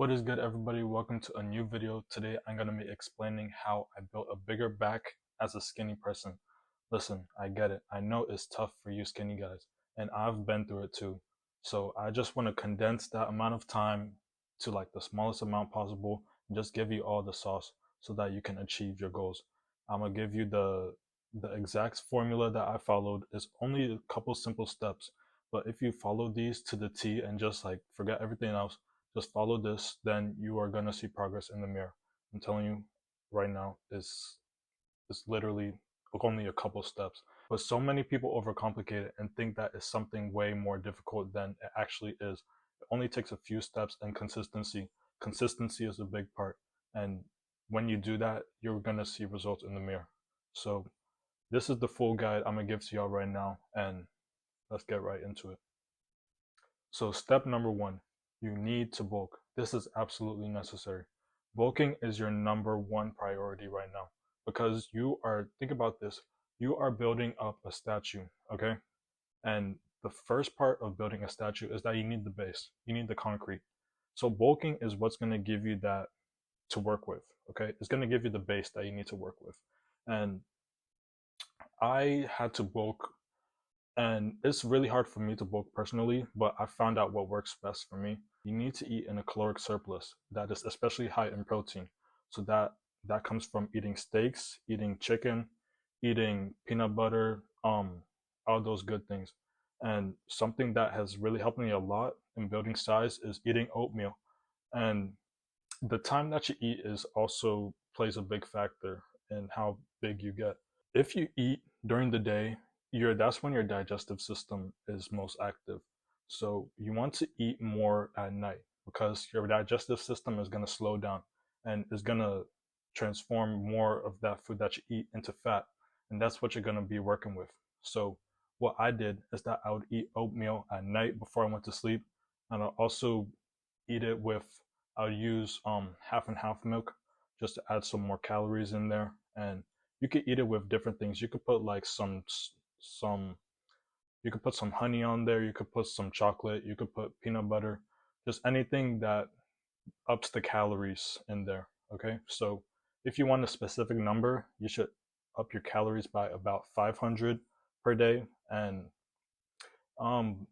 What is good, everybody? Welcome to a new video. Today I'm going to be explaining how I built a bigger back as a skinny person. Listen, I get it. I know it's tough for you skinny guys, and I've been through it too. So I just want to condense that amount of time to like the smallest amount possible and just give you all the sauce so that you can achieve your goals. I'm going to give you the exact formula that I followed. It's only a couple simple steps, but if you follow these to the T and just like forget everything else, just follow this, then you are gonna see progress in the mirror. I'm telling you right now, it's literally only a couple steps. But so many people overcomplicate it and think that is something way more difficult than it actually is. It only takes a few steps and consistency. Consistency is a big part. And when you do that, you're gonna see results in the mirror. So this is the full guide I'm gonna give to y'all right now, and let's get right into it. So step number one, you need to bulk. This is absolutely necessary. Bulking is your number one priority right now because think about this, you are building up a statue, okay? And the first part of building a statue is that you need the base, you need the concrete. So bulking is what's going to give you that to work with, okay? It's going to give you the base that you need to work with. And I had to bulk, and it's really hard for me to bulk personally, but I found out what works best for me. You need to eat in a caloric surplus that is especially high in protein. So that comes from eating steaks, eating chicken, eating peanut butter, all those good things. And something that has really helped me a lot in building size is eating oatmeal. And the time that you eat is also plays a big factor in how big you get. If you eat during the day, that's when your digestive system is most active. So you want to eat more at night because your digestive system is going to slow down and is going to transform more of that food that you eat into fat. And that's what you're going to be working with. So what I did is that I would eat oatmeal at night before I went to sleep. And I'll also eat it with, I'll use half and half milk just to add some more calories in there. And you could eat it with different things. You could put like some you could put some honey on there, you could put some chocolate, you could put peanut butter, just anything that ups the calories in there. Okay, so if you want a specific number, you should up your calories by about 500 per day, and um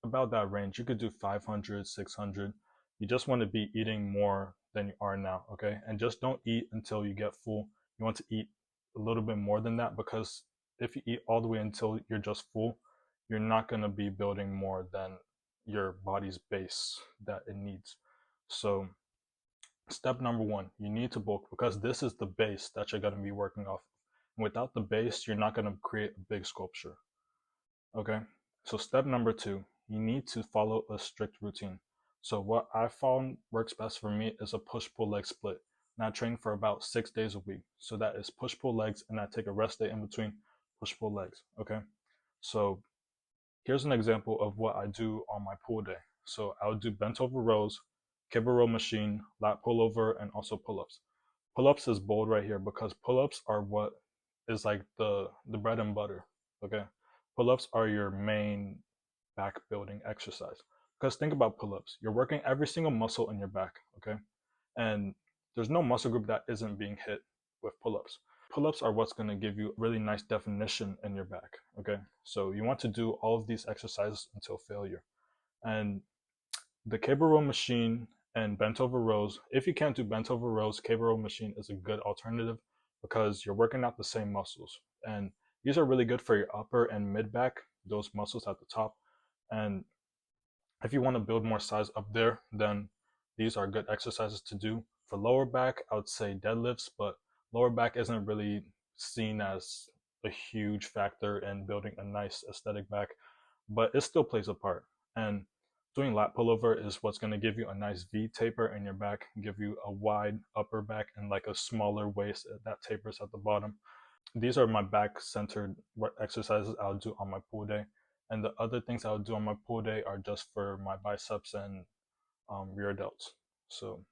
about that range. You could do 500, 600. You just want to be eating more than you are now, okay? And just don't eat until you get full. You want to eat a little bit more than that, because if you eat all the way until you're just full, you're not going to be building more than your body's base that it needs. So step number one, you need to bulk because this is the base that you're going to be working off. And without the base, you're not going to create a big sculpture. Okay, so step number two, you need to follow a strict routine. So what I found works best for me is a push-pull leg split. And I train for about 6 days a week. So that is push-pull legs, and I take a rest day in between push-pull legs. Okay, so here's an example of what I do on my pull day. So I'll do bent over rows, cable row machine, lat pullover, and also pull-ups. Pull-ups is bold right here because pull-ups are what is like the bread and butter. Okay, pull-ups are your main back building exercise. Because think about pull-ups, you're working every single muscle in your back. Okay, and there's no muscle group that isn't being hit with pull-ups. Pull-ups are what's going to give you really nice definition in your back. Okay, so you want to do all of these exercises until failure. And the cable row machine and bent over rows, if you can't do bent over rows, cable row machine is a good alternative because you're working out the same muscles. And these are really good for your upper and mid back, those muscles at the top. And if you want to build more size up there, then these are good exercises to do. For lower back, I would say deadlifts, but lower back isn't really seen as a huge factor in building a nice aesthetic back, but it still plays a part. And doing lat pullover is what's going to give you a nice V taper in your back, give you a wide upper back and like a smaller waist that tapers at the bottom. These are my back centered exercises I'll do on my pull day. And the other things I'll do on my pull day are just for my biceps and rear delts. So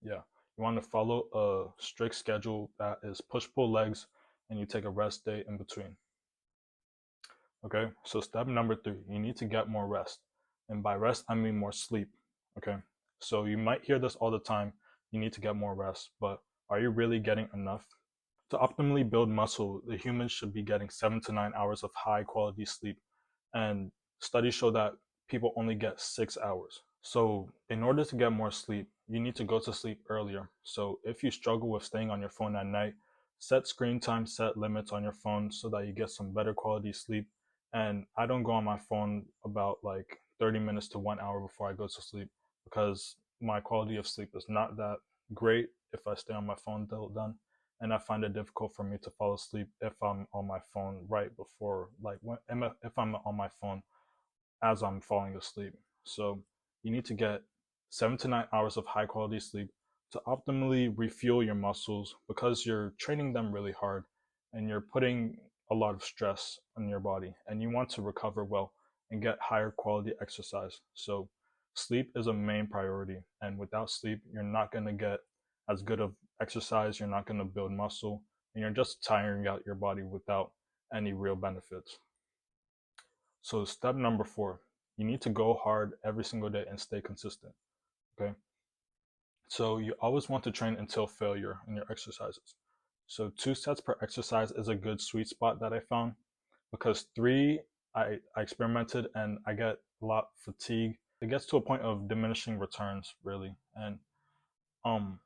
yeah, you want to follow a strict schedule that is push-pull legs, and you take a rest day in between. Okay, so step number three, you need to get more rest. And by rest, I mean more sleep. Okay, So you might hear this all the time, you need to get more rest, but are you really getting enough? To optimally build muscle, the humans should be getting 7 to 9 hours of high quality sleep. And studies show that people only get 6 hours. So, in order to get more sleep, you need to go to sleep earlier. So, if you struggle with staying on your phone at night, set screen time, set limits on your phone so that you get some better quality sleep. And I don't go on my phone about like 30 minutes to 1 hour before I go to sleep because my quality of sleep is not that great if I stay on my phone till then. And I find it difficult for me to fall asleep if I'm on my phone right before, like, if I'm on my phone as I'm falling asleep. So you need to get 7 to 9 hours of high quality sleep to optimally refuel your muscles because you're training them really hard and you're putting a lot of stress on your body and you want to recover well and get higher quality exercise. So sleep is a main priority, and without sleep, you're not going to get as good of exercise, you're not going to build muscle, and you're just tiring out your body without any real benefits. So step number 4, you need to go hard every single day and stay consistent. Okay. So you always want to train until failure in your exercises. So 2 sets per exercise is a good sweet spot that I found because 3, I experimented and I get a lot fatigued. It gets to a point of diminishing returns really. And um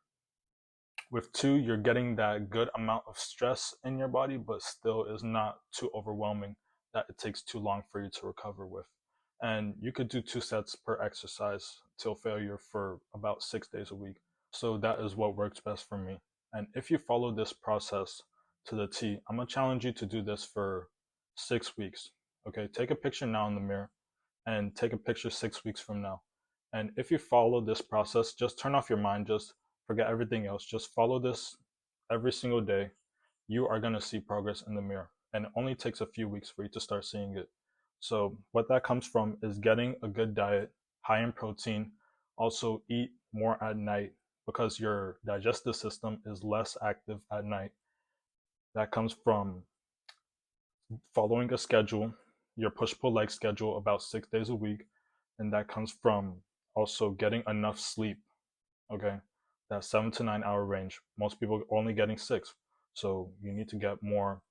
with 2, you're getting that good amount of stress in your body, but still is not too overwhelming that it takes too long for you to recover with. And you could do 2 sets per exercise till failure for about 6 days a week. So that is what works best for me. And if you follow this process to the T, I'm gonna challenge you to do this for 6 weeks. Okay, take a picture now in the mirror and take a picture 6 weeks from now. And if you follow this process, just turn off your mind, just forget everything else. Just follow this every single day. You are going to see progress in the mirror. And it only takes a few weeks for you to start seeing it. So, what that comes from is getting a good diet, high in protein. Also, eat more at night because your digestive system is less active at night. That comes from following a schedule, your push pull leg schedule, about 6 days a week. And that comes from also getting enough sleep. Okay, that 7 to 9 hour range. Most people are only getting 6, so you need to get more.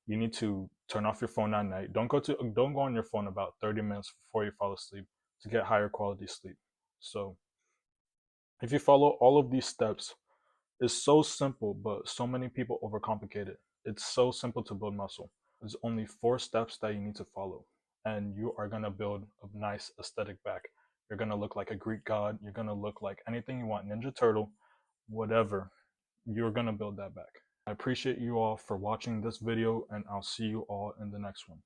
You need to turn off your phone at night. Don't go on your phone about 30 minutes before you fall asleep to get higher quality sleep. So if you follow all of these steps, it's so simple, but so many people overcomplicate it. It's so simple to build muscle. There's only 4 steps that you need to follow, and you are gonna build a nice aesthetic back. You're gonna look like a Greek god. You're gonna look like anything you want, Ninja Turtle, whatever. You're gonna build that back. I appreciate you all for watching this video, and I'll see you all in the next one.